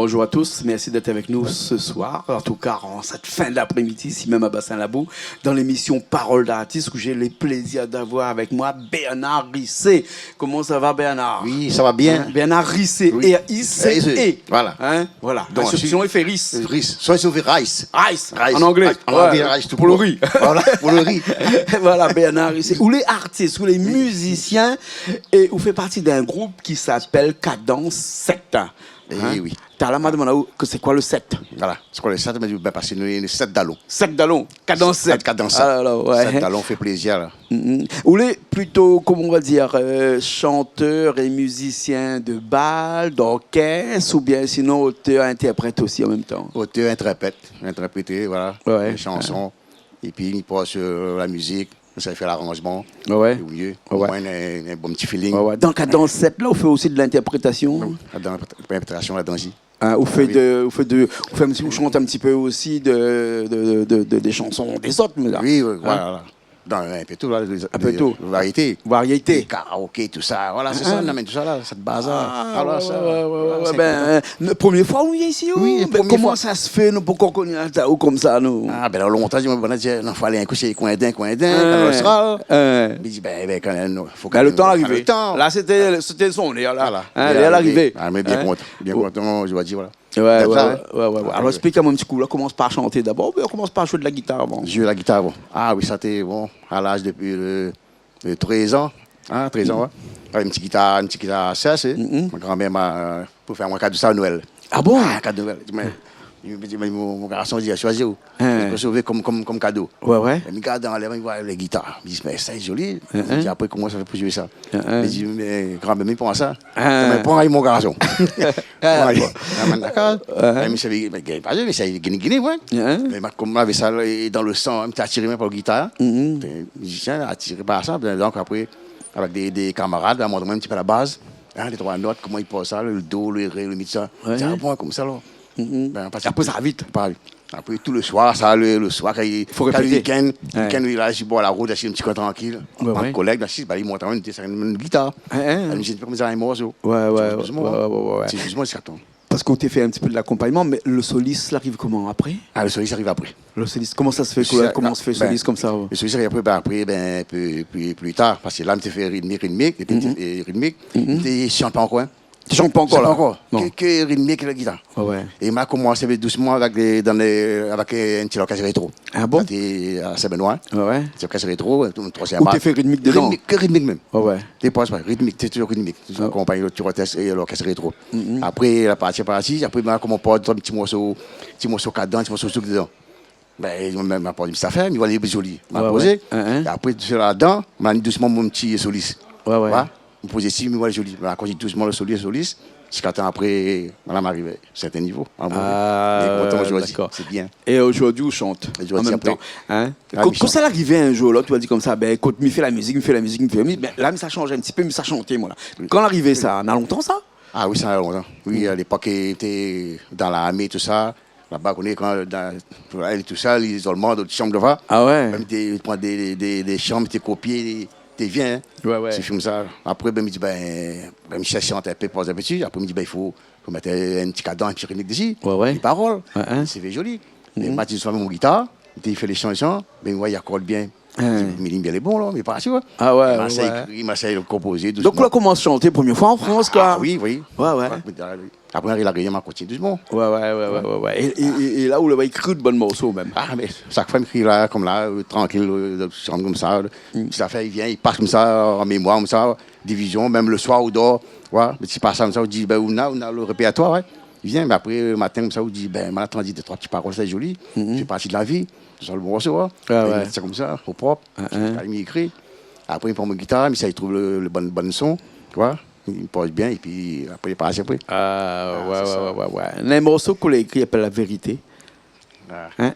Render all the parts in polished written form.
bonjour à tous, merci d'être avec nous ce soir, en tout cas en cette fin d'après-midi, ici même à Bassin-Labou, dans l'émission Parole d'artiste, où j'ai le plaisir d'avoir avec moi Bernard Rissé. Comment ça va, Bernard? Oui, ça va bien. Hein? Bernard Rissé, oui. R-I-C-E. Voilà. Hein? Voilà. Donc, L'instruction est fait Riss. Rice. Soit ils ont fait rice. Rice. Rice. En anglais. En anglais, rice tout pour le riz. Voilà, pour le riz. Voilà, Bernard Rissé. Ou les artistes, ou les musiciens, et vous faites partie d'un groupe qui s'appelle Cadence 7. Eh oui. T'as là, madame, que c'est quoi le 7? Voilà. C'est quoi le 7? Mais ben, parce que nous, les 7 d'allons. 7 d'allons. Cadence 7. Cadence 7. Ah, là, ouais. 7 d'allons fait plaisir, là. Ou les plutôt, comment on va dire, chanteurs et musiciens de bal, d'orchestre, ou bien sinon auteur-interprète aussi en même temps? Auteur, interpréter, voilà. Ouais. Les chansons. Et puis, il passe la musique. Ça fait l'arrangement. Ouais. Au mieux. Ouais. Au moins, un bon petit feeling. Ouais, ouais. Dans Cadence 7, là, on fait aussi de l'interprétation. Dans l'interprétation, là-dedans, Hein, vous chantez un petit peu aussi des chansons des autres, mais là. Oui, Hein? voilà. Dans un peu tout, là. Un peu tout. Variété. Variété. Karaoké, tout ça. Voilà, c'est ça, on amène tout ça là, cette base-là. Ah, Alors, ouais, ça. ouais. Ben, la première fois, oui, ici. Oui, Ben, première comment fois. ça se fait, nous, pourquoi on est là, ou comme ça, nous? Ah, ben, là, longtemps, je me disais, non, il faut aller un coup chez coin d'un, quand on sera. Mais Je dis, ben, quand même, faut le temps arrivé. Le temps. Là, c'était son l'air, là. Voilà. Hein, l'air arrivé. Ah, mais bien content, je dois dire, voilà. Ouais. Ouais. Alors, explique-moi un petit coup, là, commence par chanter d'abord, ou bien commence par jouer de la guitare avant? Je joue la guitare, bon. Ah, oui, ça, c'était, bon, à l'âge depuis 13 ans. Hein, 13 ans, ouais. Avec une petite guitare ça, c'est. Ma grand-mère m'a, pour faire mon cadeau de ça à Noël. Ah bon? Ah, cadeau de Noël. Il me dit, mon garçon, il a choisi où? Je peux sauver comme cadeau. Ouais. Il me regarde dans les mains, il voit les guitares. Il me dit, mais c'est joli. Je dis, après, comment ça fait pour jouer ça? Il me dit, mais grand-mère, il prend ça. Mais prends mon garçon. D'accord. Mais c'est Guinée, ouais. Mais comme on avait ça dans le sang, il m'a attiré par la guitare. Le musicien a attiré par ça. Donc après, avec des camarades, on montre un petit peu la base. Les trois notes, comment il passe ça, le do, le ré, le mi, ça. C'est un point comme ça, là. Après, ça va vite. Après, tout le soir, ça, le soir, quand il faut répéter. Le week-end, il a boit la route, il un petit coin tranquille. Un collègue, il monte une guitare. Il me dit, comme ça, un morceau. Ouais. C'est justement ce qu'on Parce qu'on t'a fait un petit peu de l'accompagnement, mais le soliste arrive comment après? Ah, le soliste arrive après. Le soliste, comment ça se fait? Comment se fait le soliste comme ça? Le soliste arrive après, plus tard, parce que là, il me fait rythmique, il chante pas encore. Tu chantes pas encore là? Non. Que rythmique et la guitare. Ouais. Et il m'a commencé doucement avec un petit orchestre rétro. Ah bon? C'était à Saint-Benoît. Ouais. Petit orchestre rétro, troisième Ou t'es fait rythmique dedans? Que rythmique même. Ouais. Tu penses pas, rythmique, c'est toujours rythmique. Tu accompagnes l'orchestre rétro. Après, la partie, après, comme on porte un petit morceau cadent, un petit morceau souk dedans. Ben, il m'a pas dit ça fait, il va aller joli. Il m'a posé. Et après, là-dedans, il m'a mis doucement mon petit soliste. Ouais. Je me posais ici, mais voilà, joli. Quand j'ai doucement le soliste, jusqu'à temps après, voilà, m'arrive à un certain niveau. D'accord. C'est bien. Et aujourd'hui, on chante en même temps. Hein? Quand ça arrivait un jour, là, tu as dit comme ça, ben écoute, me fait la musique. Ben, là, ça change un petit peu, mais ça chantait, moi. Là. Quand arrivait ça, on a longtemps, ça? Ah oui, ça a longtemps. Oui, à l'époque, il était dans l'armée, tout ça. Là-bas, on est tout ça, l'isolement, d'autres chambres de va. Ah ouais? Même tu prends des chambres, tu copies. T'es viens, Ouais. C'est comme ça. Après, il me dit, je cherche un peu, pose un petit. Après, il me dit, il faut mettre un petit cadran, un petit rythmique dessus. Ouais. Les paroles. C'est joli. Mais moi, je suis mon guitare, il fait les chansons, mais moi, il accorde bien. Mais il est bon, là, mais pas sûr. Ah ouais. Il m'a essayé de composer. Donc, là, comment chanter première fois en France, quoi? Ah oui. Ouais. Après, il a gagné ma continue doucement. Ouais. Et là où il a écrit de bons morceaux, même. Ah, mais chaque fois, il écrit là, comme là, tranquille, chante comme ça. Ça fait, il vient, il passe comme ça, en mémoire, comme ça, division, même le soir, ou dehors. Ouais, mais si passe comme ça, on dit, on a le répertoire, ouais. Il vient, mais après, le matin, comme ça, on dit, maintenant, on dit 2-3 petites paroles, c'est joli. C'est parti de la vie, c'est le morceau, ouais. C'est comme ça, au propre. Il écrit. Après, il prend ma guitare, mais ça, il trouve le bon son, tu vois. Il pose bien, et puis après, il passe après. Ouais. Un morceau qu'on a écrit appelle La Vérité.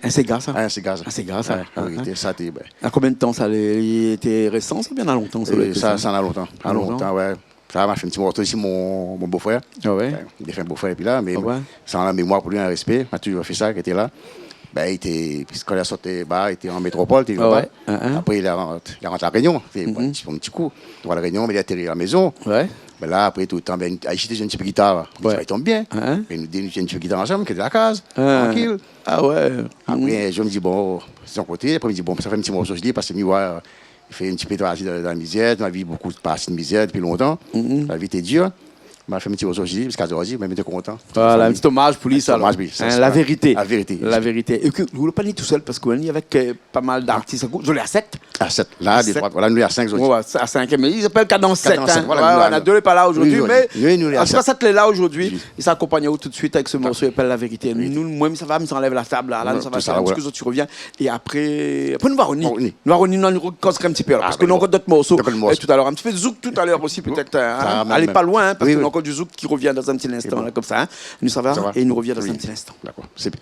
C'est grâce ça? C'est grâce. C'est grâce ça. La vérité, ça, t'es. À combien de temps ça était récent? Ça bien à longtemps? Ça en a longtemps. À longtemps, ouais. Ça m'a fait un petit morceau ici, mon beau-frère. Ouais. Il a fait un beau-frère, et puis là, mais ça en a mémoire pour lui, un respect. Il m'a toujours fait ça, qui était là. Ben, puisqu'on a sorti, il était en métropole, il était Ouais. Après, il rentre à La Réunion, il fait un petit coup. Il à La Réunion, mais il a atterri à la maison. Ouais. Ben là, après tout le temps, Haïti, j'ai une petite guitare. Ouais. Ça tombe bien. Et nous disons, j'ai une petite guitare ensemble, qui est de la case, tranquille. Ah ouais. Après, je me dis, bon, c'est son côté. Après, je me dis, bon, ça fait un petit morceau, je dis, parce que Miwa, il fait un petit peu de la misère. Ma vie, beaucoup de passer de misère depuis longtemps. La vie était dure. Il m'a fait un petit morceau, je dis, parce qu'aujourd'hui, je suis content. Voilà, un petit hommage pour lui, ça. Hommage, oui, ça, La vérité. La vérité. La vérité. Et que vous ne pas ni tout seul, parce qu'on est avec pas mal d'artistes. Je l'ai à 7. À 7. Là, des trois. Voilà, nous, il y a 5 aujourd'hui. Ouais, à 5. Mais ils s'appellent Cadence 7. Cadence 7, voilà, on a 2 n'est pas là aujourd'hui. Oui, Mais nous, en tout cas, 7 est là aujourd'hui. Il s'accompagne tout de suite avec ce morceau, il appelle La vérité. Oui. Nous, moi, ça va, mais ça enlève la table. Là, nous, ça va ça, faire un petit peu, tu reviens. Et après, nous, Varoni. Nous, Varoni, nous, nous reconsacrer un petit peu. Parce que nous, on a d'autres morceaux. Tout à l'heure, un petit peu de zouk tout à l'heure aussi, peut-être. Allez pas loin, parce qu'on a encore du zouk qui revient dans un petit instant, comme ça. Nous, ça va. Et il nous revient dans un petit instant. D'accord, c'est bien.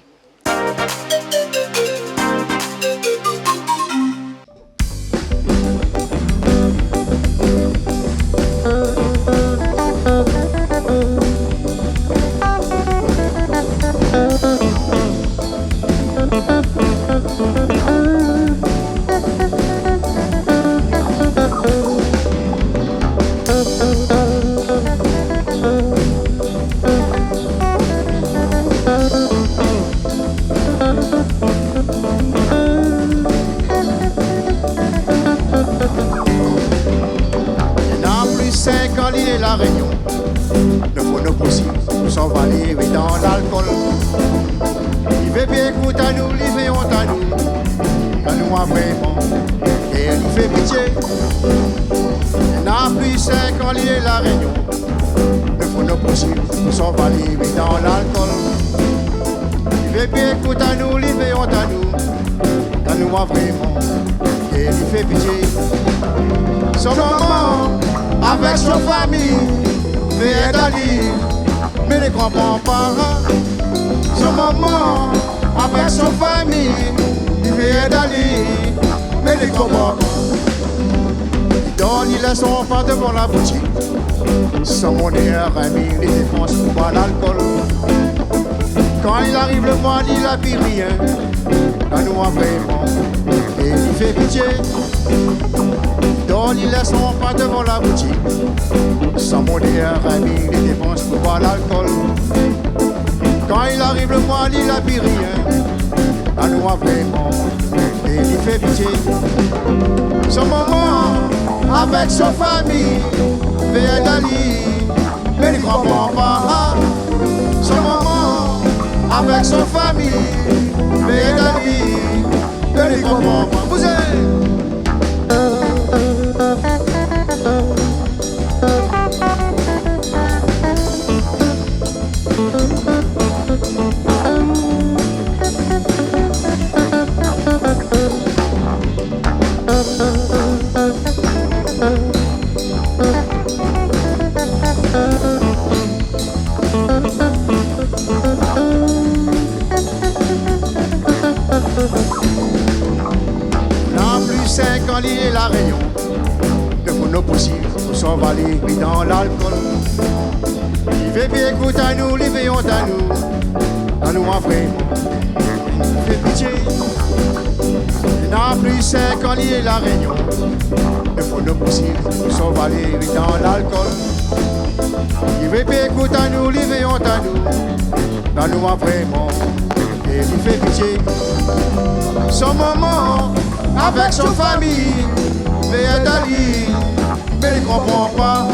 La Réunion, le monopoly, nous sommes allés dans l'alcool. Il fait bien écouter à nous, il fait honte à nous, quand nous a vraiment, et il fait pitié. Il n'a plus 5 ans, il est la Réunion, le monopoly, nous sommes allés dans l'alcool. Il fait bien écouter à nous, il fait honte à nous, quand nous a vraiment, et il fait pitié. Son maman, avec son famille, vient d'aller, mais ne comprend pas. Son maman, avec son famille, vient d'aller, mais ne comprend pas. Il donne, il laisse son enfant devant la boutique. Son meilleur ami, il dépense pour boire l'alcool. Quand il arrive le mois, il n'a plus rien. Là, nous a vraiment, et il fait pitié. Donc il laisse son enfant devant la boutique. Sans mon meilleur ami, il dépense pour boire l'alcool. Quand il arrive le mois, il n'a plus rien. Là, nous a vraiment, et il fait pitié. Son maman, avec sa famille, vient d'aller, mais il ne comprend pas. Son maman, avec sa famille, vient d'aller, mais il ne comprend pas. Vous êtes n'a plus 5 ans, lié la Réunion. Le monopoly, nous sommes allés dans l'alcool. Il fait bien écouter à nous, il fait honte à nous. Dans nous en vraiment, il fait pitié. Il n'a plus 5 ans, lié la Réunion. Le monopoly, nous sommes allés dans l'alcool. Il fait bien écouter à nous, il fait honte à nous. Dans nous en vraiment, et il fait pitié. Son maman, avec son famille, vient d'aller, mais il ne comprend pas.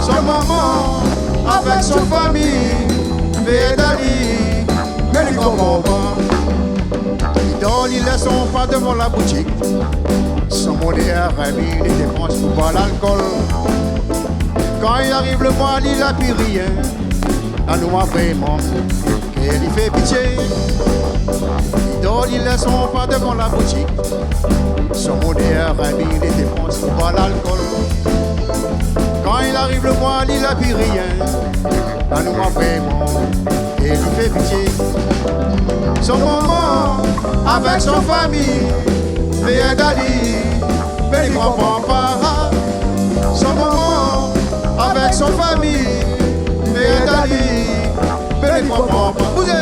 Son maman, avec son famille, vient d'aller, mais il ne comprend pas. Il donne, il laisse son enfant devant la boutique. Son meilleur ami, il dépense pour boire l'alcool. Quand il arrive le mois, il n'a plus rien. Là, nous a vraiment, et il fait pitié. Il donne, il laisse son enfant devant la boutique. Son meilleur ami, il dépense pour boire l'alcool. Quand il arrive le mois, il n'a plus rien. Là, nous a vraiment, et il fait pitié. Son maman, avec son famille, vient d'aller, mais il ne comprend pas. Son maman, avec son famille, vient d'aller, mais il ne comprend pas. Vous êtes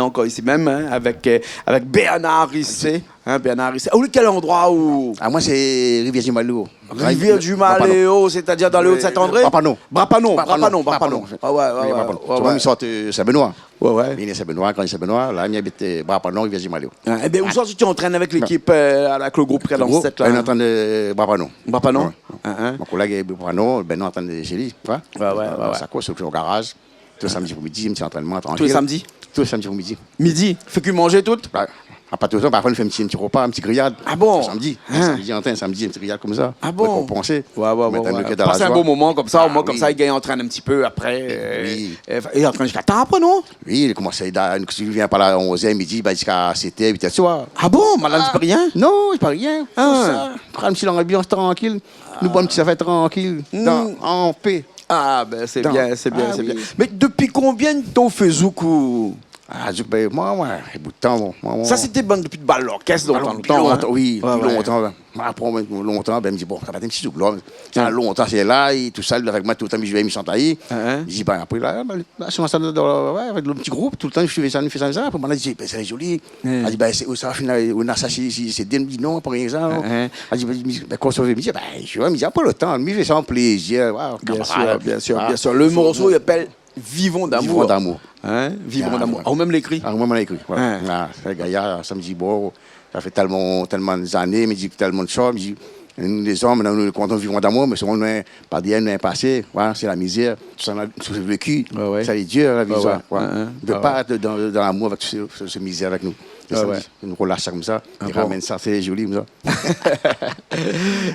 encore ici même, hein, avec Bernard Rissé. Hein, Bernard Rissé. Ah oui, quel endroit où Moi, c'est Rivière-du-Maléo. Rivière-du-Maléo, c'est-à-dire dans les Hauts-de-Saint-André? Brapanon. Brapanon. Ah ouais. Moi, je sors de Saint-Benoît. Ouais. Il est Saint-Benoît, quand il est Saint-Benoît, là, il habite Brapanon, Rivière-du-Maléo. Eh bien, où sont tu entraînes avec l'équipe, avec le groupe Crédence 7 là? On est en train de Brapanon. Brapanon? Mon collègue est Brapanon, Ben on est en train de chez lui. Ouais. Ça court au garage. Tout samedi pour midi, un petit entraînement tranquille. Tous les samedis? Tous les samedis pour midi. Midi? Fais-tu manger tout? À pas tout le temps, parfois on fait un petit repas, un petit grillade. Ah bon? Samedi. Samedi, un petit grillade comme ça. Ah bon? Pour compenser. Ouais. Passer un beau moment comme ça, au moins comme ça, il gagne en train un petit peu après. Oui. Il entraîne jusqu'à tard après, non? Oui, il commence à il vient par là à 11h, midi, jusqu'à 7h, 8h soir. Ah bon? Madame, tu peux rien? Non, je peux rien. Prends un petit ambiance tranquille. Nous bois un petit affaire tranquille, en paix. Ah ben c'est bien. Oui. Mais depuis combien de temps fait Zoukou? Moi, un bout de temps. Ça, c'était bon depuis de l'orchestre longtemps. Oui, depuis longtemps. Après, longtemps, il me dit, bon, ça va être un petit zouk là. Longtemps, c'est là, et tout ça, avec moi, tout le temps, je vais me chanter. Je dis, après, là, je commence avec le petit groupe, tout le temps, je fais ça. Après, moi, je dis, c'est joli. Elle dit, ça va finir, on a ça, c'est bien, dit non, par exemple. Elle dit, qu'on se fait, je dis, je vais me dire, pas le temps, je fais ça en plaisir. Bien sûr. Le morceau, il appelle Vivons d'amour. Vivons d'amour. On même l'écrit. On même l'écrit. C'est Gaïa, ça me dit, bon, ça fait tellement d'années, mais dit tellement de choses. Nous, les hommes, nous comptons vivons d'amour, mais souvent, pas d'hier, nous, passé. C'est la misère, tout ça, tout ce vécu. Ça est dur, la vie. On ne peut pas être dans l'amour avec ce misère avec nous. Nous relâche ça comme ça, il ramène ça, c'est joli comme ça.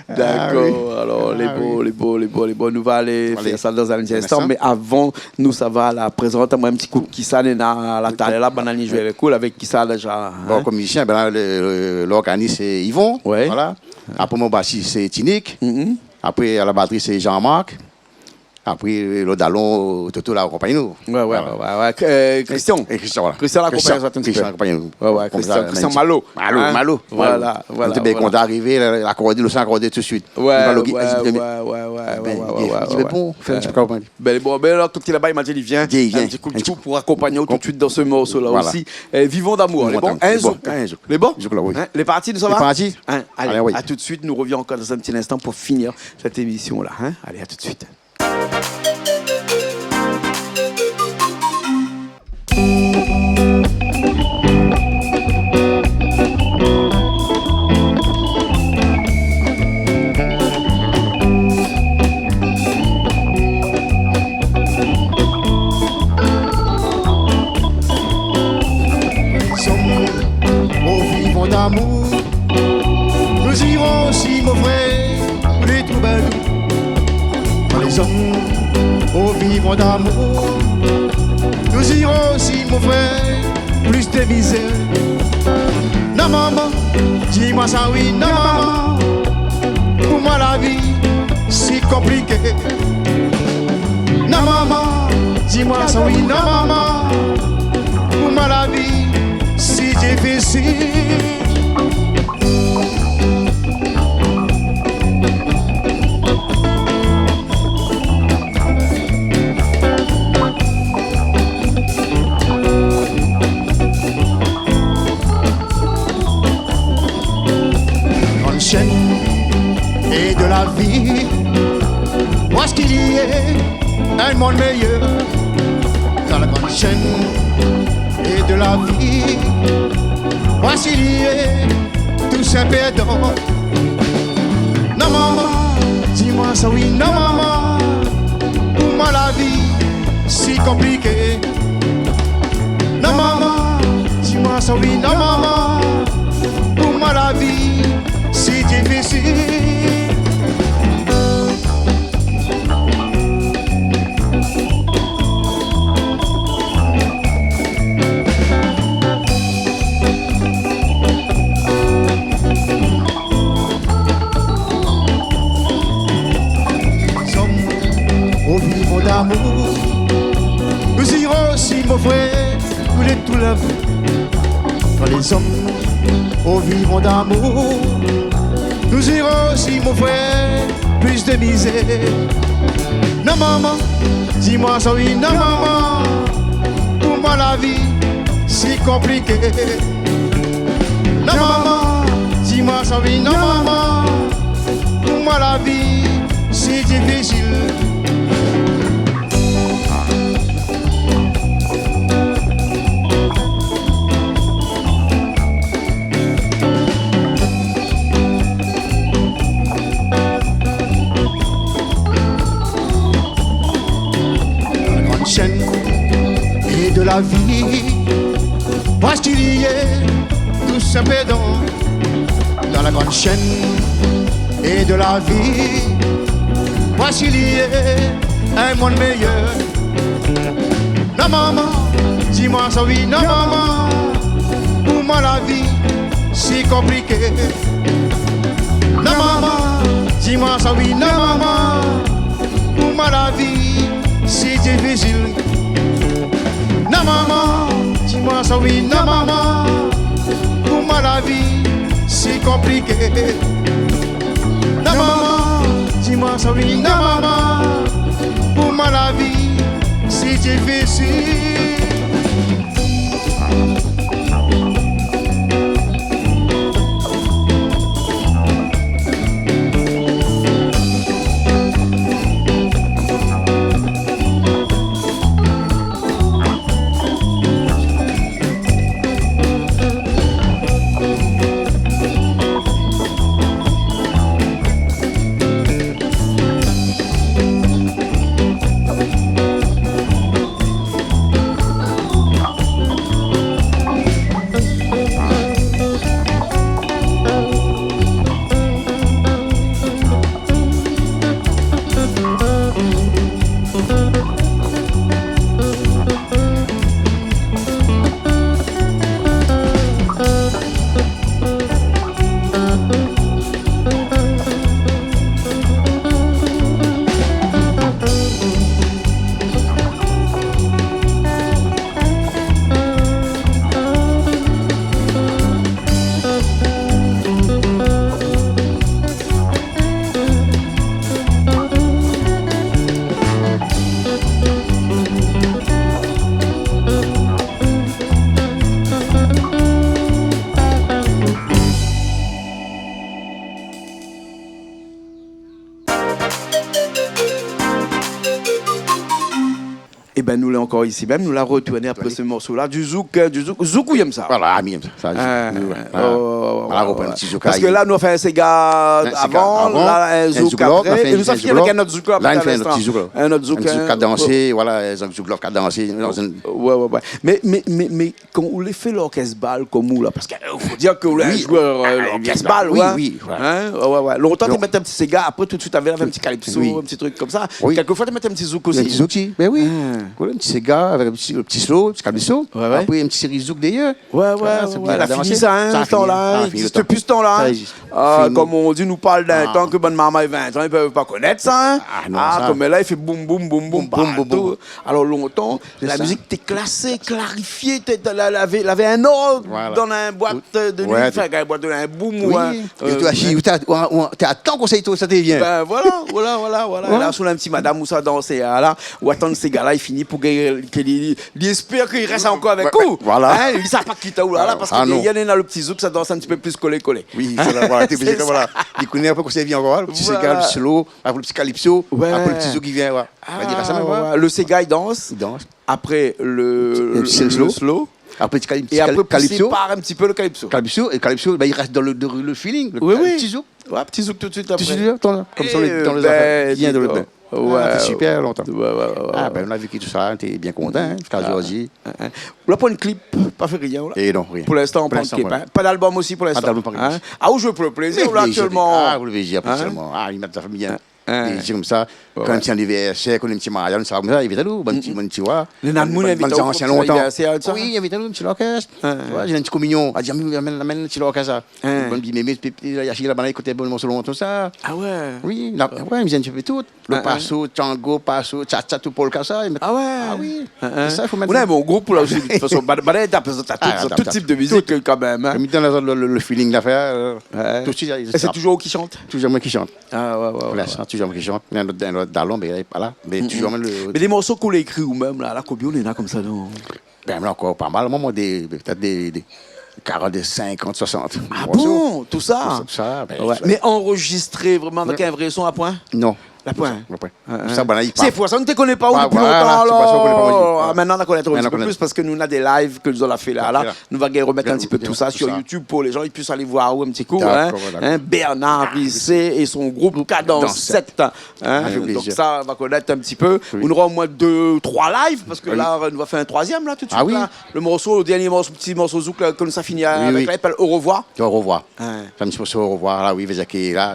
D'accord, alors les beaux, nous va aller faire ça dans un instant, mais avant, nous ça va la présenter moi un petit coup qui ça dans la table là, banani jouer avec cool avec qui ça déjà. Bon, comme musicien, l'organiste c'est Yvon, voilà. Après mon bassiste c'est Tinik, après à la batterie c'est Jean-Marc. Après, le dallon, tout là, accompagne nous. Christian. Christian, voilà. Christian l'accompagne nous. Christian Malo. Malo. Voilà. On était bien content d'arriver, l'accorder, le sang accordé tout de suite. Ouais. Bon, fais un petit peu accompagner. Bon, alors, quand il est là-bas, il m'a dit, il vient. Un petit coup pour accompagner tout de suite dans ce morceau-là aussi. Vivons d'amour. Les bons? Les bons? Les parties, nous ça va? Les parties? Allez, à tout de suite. Nous reviens encore dans un petit instant pour finir cette émission-là. Allez, à tout de suite. Vivons d'amour, nous irons aussi, mon frère, les troubadours. Les hommes, vivons d'amour, nous irons aussi, mon frère, plus de misère. Non, maman, dis-moi ça, oui, non, maman, pour moi la vie, si compliquée. Non, maman, dis-moi ça, oui, non, maman, pour moi la vie, si difficile. Et de la vie, moi ce qu'il y ait un monde meilleur dans la grande chaîne et de la vie, moi s'il y ait tout ces perdants. Non maman, dis-moi ça oui, non maman, pour moi la vie si compliquée. Non maman, dis-moi ça oui, non maman, pour moi la vie si difficile. Au vivant d'amour, nous irons aussi, mon frère, tous les tout la vie. Quand les hommes au vivant d'amour, nous irons aussi, mon frère, plus de misère. Non maman, dis-moi ça oui, non maman, pour moi la vie, si compliqué. Non maman, dis-moi ça oui, non maman, pour moi la vie c'est difficile. La grande chaîne et de la vie, parce qu'il y est tout ce pédant dans la grande chaîne et de la vie. Voici qu'il y ait un monde meilleur. Non maman, dis-moi ça oui, non maman, pour moi la vie si compliquée. Non maman, dis-moi ça oui, non maman, pour moi la vie si difficile. Non maman, dis-moi ça oui, non maman, pour moi la vie si compliquée. Non maman, dis-moi ça oui, non maman, pour moi la vie si difficile. Et ben nous l'avons encore ici même, nous l'avons retourné après ce morceau-là, du zouk, zouk ou aime ça. Voilà, ami, ça. Parce que là, nous avons fait un Sega avant, là, un zouk après, et nous avons fait avec un autre zouk après. Là, il fait un petit zouk. Un autre zouk. Un zouk qui a dansé, voilà, un zouk qui a dansé. Ouais. Mais quand on les fait l'orchestre bal comme nous, là, parce qu'il faut dire que vous êtes joueur l'orchestre bal, oui. Ouais. Longtemps, tu mettais un petit Sega, après tout de suite, tu avais un petit calypso, un petit truc comme ça. Quelquefois, tu mettais un petit zouk aussi. Un petit zouk aussi, ben oui. Un petit Sega avec un petit slow, un petit calypso. Après, un petit série zouk d'ailleurs. Ouais. Elle a fini ça, ce temps-là. Il n'existe plus ce temps-là. Comme on dit, nous parle d'un temps que bonne maman a 20 ans, ils ne peuvent pas connaître ça. Comme là, il fait boum, boum, boum, boum, boum. Alors longtemps, la musique était classée, clarifiée. Elle avait un ordre dans une boîte de nuit. Une boîte de un boum. Tu attends qu'on s'aille tout, ça te vient. Ben voilà. Là, sous un petit madame où ça dansait, là, ou attendre ces gars-là, il finit pour qu'il espère qu'il reste encore avec vous. Voilà. Il ne savent pas quitter où là, parce qu'il y en a dans le petit zouk, ça danse un petit peu plus collé. Oui, c'est là, voilà. Il connaît un peu qu'on s'est vu encore, le petit Sega, le slow, après le petit calypso, après le petit zouk qui vient. Le Sega, il danse. Après le slow. Après le calypso. Et après, il sépare un petit peu le calypso. Et calypso, il reste dans le feeling. Oui. Petit zouk. Ouais, petit zouk tout de suite après. Comme ça, dans les affaires. Vient dans le bain. Ouais, super longtemps. On a vécu tout ça, t'es bien content, jusqu'à aujourd'hui. Là, pour un clip, pas fait rien. Là. Et non, rien. Pour l'instant, on prend le clip. Pas d'album aussi pour l'instant. Où je veux pour le plaisir, là, actuellement. Vous le VG, actuellement. Il met ta famille bien. Des comme ça, quand un petit anniversaire, quand un petit mariage, ça comme ça, il vient nous, bon petit ouais. Les nanmous invitent aux anciens longtemps. Oui, il invite nous, un petit orchestre. J'ai un petit communion. Ah, amène un petit orchestre. Bon petit mémé, il y a chi là-bas, écoutez bon morceau longtemps ça. Ah ouais. Oui, ouais, il vient de tout. Le passo, tango, passo, cha-cha, tout polka ça. Ah ouais. Ah oui. Ça, il faut mettre. On a un bon groupe là aussi. De toute façon, tout type de musique quand même. Je me donne le feeling d'affaire. Et c'est toujours qui chante. Toujours moi qui chante. Ah ouais. Toujours moi qui chante. Un autre dans l'ombre, il n'est pas là. Mais toujours le. Mais des morceaux qu'on a écrits ou même là, combien on en a comme ça non? Ben, là, encore pas mal. Moi, peut-être des 40, des 50, 60. Ah bon, tout ça? Tout ça, ben, Ouais. ça. Mais enregistré vraiment avec un vrai son à point? Non. La pointe. Ça, ben, là, il C'est parle. fou, ça ne te connaît pas où Ah, depuis voilà, longtemps. c'est pas ça, on connaît pas Alors. aujourd'hui. Ah, maintenant, on la connaît un petit Maintenant, peu on plus parce que nous, on a des lives que nous avons fait là. Là. Nous allons remettre un petit peu de tout ça Tout sur ça. YouTube pour les gens ils puissent aller voir un petit coup. Hein. D'accord, d'accord. Bernard Rissé et son groupe Cadence 7. Avec Donc plaisir. ça, on va connaître un petit peu. Oui. On aura au moins 2, 3 lives parce que Oui. là, on va faire un troisième là tout de suite. Ah oui. Là. Le morceau, le dernier morceau, petit morceau zouk là, comme ça finit avec oui. là, il s'appelle Au revoir. Au revoir. Ouais. Ça me dit au revoir, là, oui, Vézaki, là.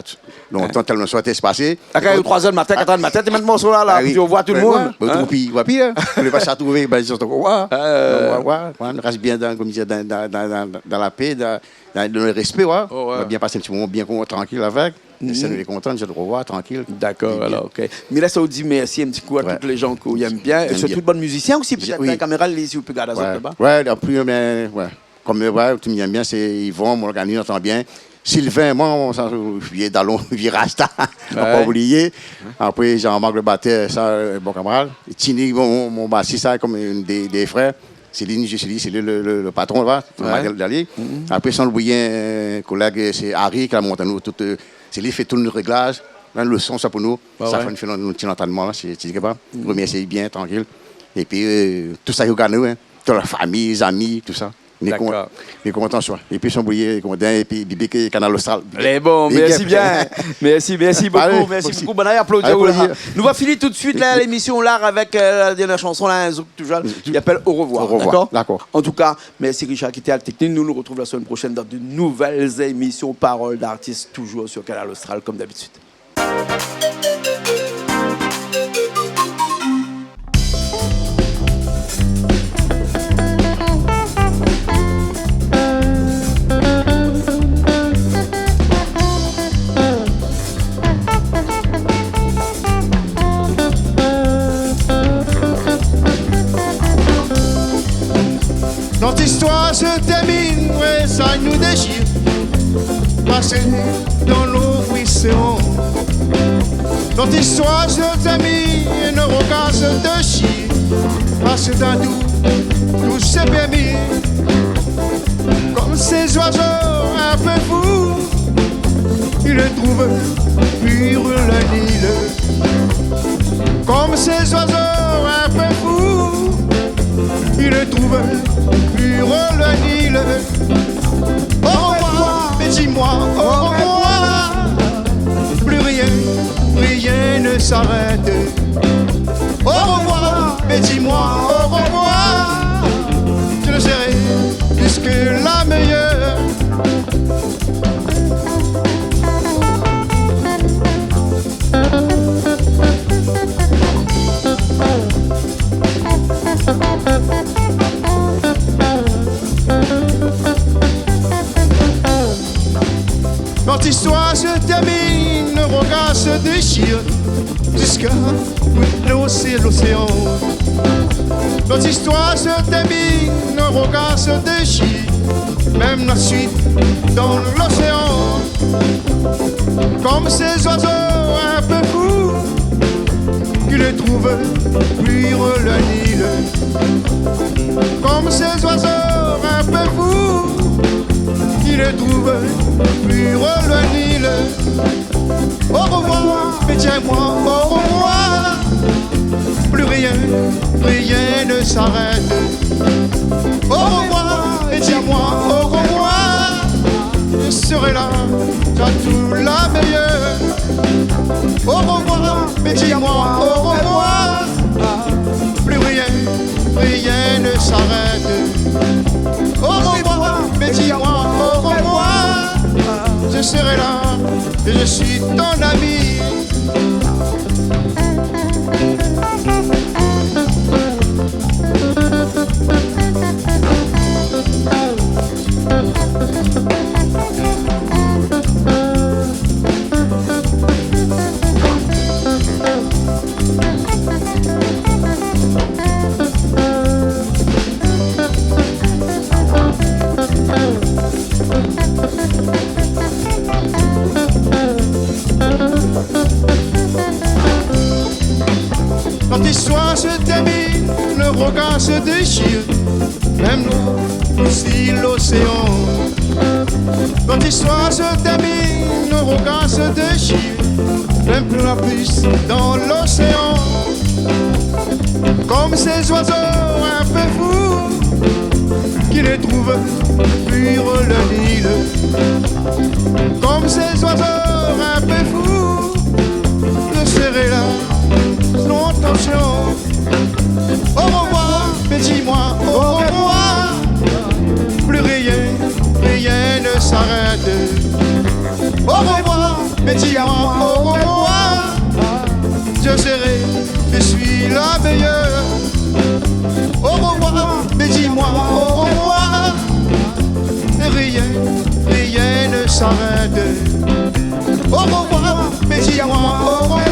Longtemps, tellement soit passé. À 3h du matin, 4h du matin, tu mets le morceau là, Ah oui. tu revois tout le monde. Hein? Puis, hein. Vous ne pas se trouver, ben, ils sont au revoir. On reste bien dans, comme je disais, dans la paix, dans le respect. Ouais. Oh, ouais. On va bien passer un petit moment bien tranquille avec. Ça nous est content de se revoir tranquille. D'accord, Bien. alors, ok. Mais là, ça vous dit merci un petit coup à Ouais. tous les gens qui aiment bien. Et J'aime surtout bien. de bons musiciens aussi, peut-être. Oui. La caméra, si vous pouvez garder ça Ouais, là-bas. ouais, en plus, mais, ouais. Comme ouais, tu m'aimes bien, c'est Yvon, mon organiste, on entend bien. Sylvain, moi, on s'en vieux Dallon, vieux Rasta, on n'a pas oublié. Après, Jean-Marc le batteur, ça, bon camarade. Tini, mon bassiste, ça, comme une des frères. Céline, c'est lui le patron, là, d'aller. Après, sans oublier, un collègue, c'est Harry qui a monté nous. C'est lui qui fait tout le réglage. Là, le son, ça pour nous. Ça fait notre petit entraînement, là, c'est pas. Remercier bien, tranquille. Et puis, tout ça, il regarde nous, hein. Toute la famille, les amis, tout ça. On est content, soit. Et puis, son bouillet, et puis, Bibi, Canal Austral. Les bons, merci bien. Merci beaucoup. Allez, Merci aussi. beaucoup. Bon, allez, applaudir. Allez, Là. plaisir. Nous va finir tout de suite là, l'émission là avec la dernière chanson, là, un zouk tout jeune, qui appelle Au revoir. Au revoir, D'accord. d'accord. En tout cas, merci Richard qui était à la technique. Nous nous retrouvons la semaine prochaine dans de nouvelles émissions Paroles d'artistes, toujours sur Canal Austral, comme d'habitude. Notre histoire se termine, ouais, ça nous déchire. Passer dans l'eau ruisselant. Notre histoire se termine, nos regards se déchirent. Passer dans tout c'est permis. Comme ces oiseaux un peu fous, ils trouvent pur le Nil. Comme ces oiseaux un peu fous, ils trouvent pur le Nil. Au revoir, mais dis-moi au revoir. Plus rien ne s'arrête. Au revoir, mais dis-moi au revoir. Je ne serai plus que la meilleure. Notre histoire se termine, nos regards se déchirent jusqu'à l'océan. Notre histoire se termine, nos regards se déchirent, même la suite dans l'océan. Comme ces oiseaux un peu fous qui ne trouvent plus le Nil. Comme ces oiseaux un peu fous qui ne trouvent plus le Nil. Au revoir, mais tiens-moi, au revoir. Plus rien ne s'arrête. Au revoir, et tiens-moi, au revoir. Je serai là, t'as tout la meilleure. Au revoir, mais dis-moi au revoir. Plus rien ne s'arrête. Au revoir, mais dis-moi au revoir. Je serai là, et je suis ton ami. Quand l'histoire se termine, le regard se déchire. Même nous, aussi l'océan. Quand l'histoire se termine, le regard se déchire. Même plus la plus dans l'océan. Comme ces oiseaux un peu fous qui les trouvent fuir le Nil. Comme ces oiseaux un peu fous de serrer là son tension. Au revoir, mais dis-moi au revoir. Plus rien, rien ne s'arrête. Au revoir, mais dis-moi au revoir. Je serai, je suis la meilleure. Au revoir, mais dis-moi au revoir. Rien, rien ne s'arrête. Au revoir, mais dis-moi au revoir.